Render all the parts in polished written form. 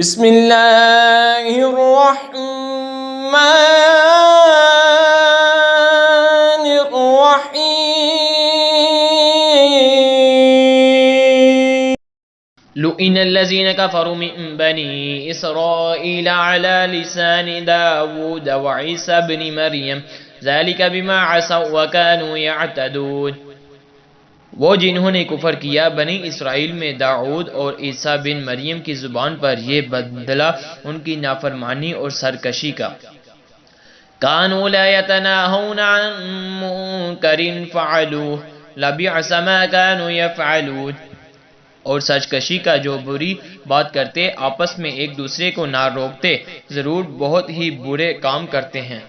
بسم اللہ الرحمن الرحیم لئن الذين كفروا من بني إسرائيل على لسان داود وعيسى بن مريم ذلك بما عصوا وكانوا يعتدون وہ جنہوں نے کفر کیا بنی اسرائیل میں داؤد اور عیسیٰ بن مریم کی زبان پر، یہ بدلہ ان کی نافرمانی اور سرکشی کا۔ كانوا لا يتناهون عن منكر فعلوه لبئس ما كانوا يفعلون، اور سرکشی کا جو بری بات کرتے آپس میں ایک دوسرے کو نہ روکتے، ضرور بہت ہی برے کام کرتے ہیں۔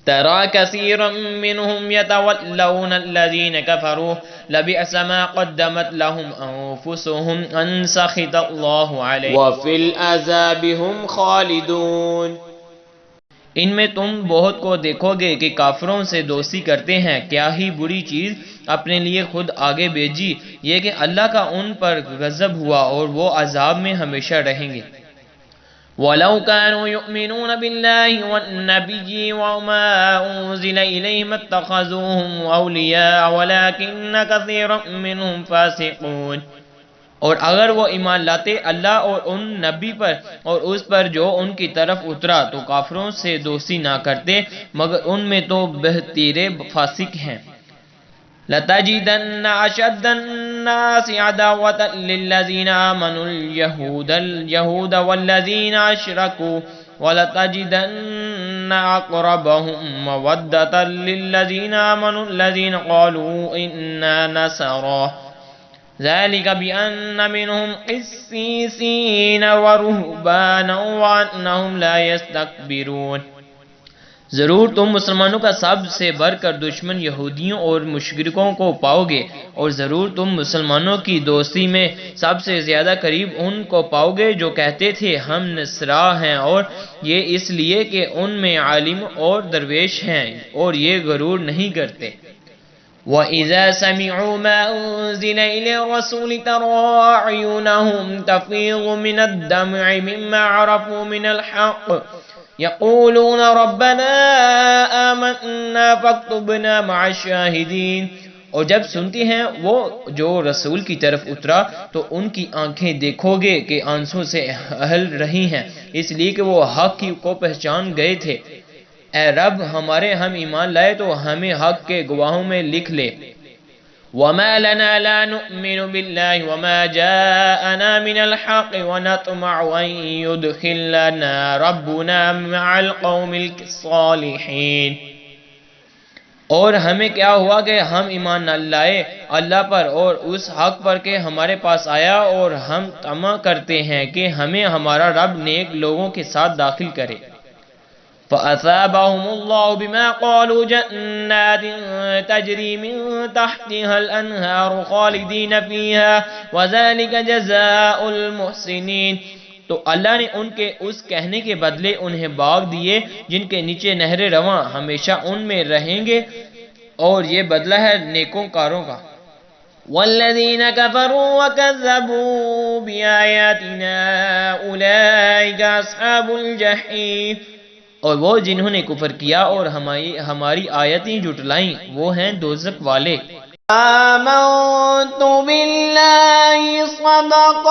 ترى كثيرا منهم يتولون الذين كفروا لبئس ما قدمت لهم أنفسهم أن سخط الله عليهم وفي العذاب هم خالدون۔ ان میں تم بہت کو دیکھو گے کہ کافروں سے دوستی کرتے ہیں، کیا ہی بری چیز اپنے لیے خود آگے بھیجی، یہ کہ اللہ کا ان پر غضب ہوا اور وہ عذاب میں ہمیشہ رہیں گے۔ وَلَوْ كَانُوا يُؤْمِنُونَ بِاللَّهِ وَالنَّبِيِّ وَمَا أُنزِلَ إِلَيْهِمْ اتَّخَذُوهُمْ أَوْلِيَاءَ وَلَكِنَّ كَثِيرًا مِّنْهُمْ فَاسِقُونَ، اور اگر وہ ایمان لاتے اللہ اور ان نبی پر اور اس پر جو ان کی طرف اترا تو کافروں سے دوستی نہ کرتے، مگر ان میں تو بہتیرے فاسق ہیں۔ لَتَجِدَنَّ أَشَدَّ النَّاسِ عَدَاوَةً لِلَّذِينَ آمَنُوا الْيَهُودَ وَالَّذِينَ أَشْرَكُوا وَلَتَجِدَنَّ أَقْرَبَهُمْ مَوَدَّةً لِلَّذِينَ آمَنُوا الَّذِينَ قَالُوا إِنَّا نَصَارَىٰ ذَلِكَ بِأَنَّ مِنْهُمْ قِسِّيسِينَ وَرُهْبَانًا وَأَنَّهُمْ لَا يَسْتَكْبِرُونَ۔ ضرور تم مسلمانوں کا سب سے بڑھ کر دشمن یہودیوں اور مشرکوں کو پاؤ گے، اور ضرور تم مسلمانوں کی دوستی میں سب سے زیادہ قریب ان کو پاؤ گے جو کہتے تھے ہم نصارا ہیں، اور یہ اس لیے کہ ان میں عالم اور درویش ہیں اور یہ غرور نہیں کرتے۔ وَإِذَا سَمِعُوا مَا أُنزِلَ إِلَى الرَّسُولِ تَرَىٰ أَعْيُنَهُمْ تَفِيضُ مِنَ الدَّمْعِ مِمَّا عَرَفُوا مِنَ الْحَقِّ يَقُولُونَ رَبَّنَا آمَنَّا فَاكْتُبْنَا مَعَ الشَّاهِدِينَ، اور جب سنتے ہیں وہ جو رسول کی طرف اترا تو ان کی آنکھیں دیکھو گے کہ آنسوں سے اہل رہی ہیں، اس لیے کہ وہ حق کو پہچان گئے تھے۔ اے رب ہمارے، ہم ایمان لائے تو ہمیں حق کے گواہوں میں لکھ لے۔ وَمَا لَنَا لَا نُؤْمِنُ بِاللَّهِ وَمَا جَاءَنَا مِنَ الْحَقِّ وَنَطْمَعُ أَن يُدْخِلَنَا رَبُّنَا مَعَ الْقَوْمِ الصَّالِحِينَ، اور ہمیں کیا ہوا کہ ہم ایمان نہ لائے اللہ پر اور اس حق پر کہ ہمارے پاس آیا، اور ہم طمع کرتے ہیں کہ ہمیں ہمارا رب نیک لوگوں کے ساتھ داخل کرے۔ فَأَثَابَهُمُ اللَّهُ بِمَا قَالُوا جَنَّاتٍ تَجْرِي مِن تَحْتِهَا الْأَنْهَارُ خَالِدِينَ فِيهَا وَذَلِكَ جَزَاءُ الْمُحْسِنِينَ، تو اللہ نے ان کے اس کہنے کے بدلے انہیں باغ دیے جن کے نیچے نہریں رواں، ہمیشہ ان میں رہیں گے، اور یہ بدلہ ہے نیکوں کاروں کا۔ وَالَّذِينَ كَفَرُوا وَكَذَّبُوا بِآيَاتِنَا أُولَئِكَ أَصْحَابُ الْجَحِيمِ، اور وہ جنہوں نے کفر کیا اور ہماری آیتیں جھٹلائیں وہ ہیں دوزخ والے۔ آمنت باللہ صدق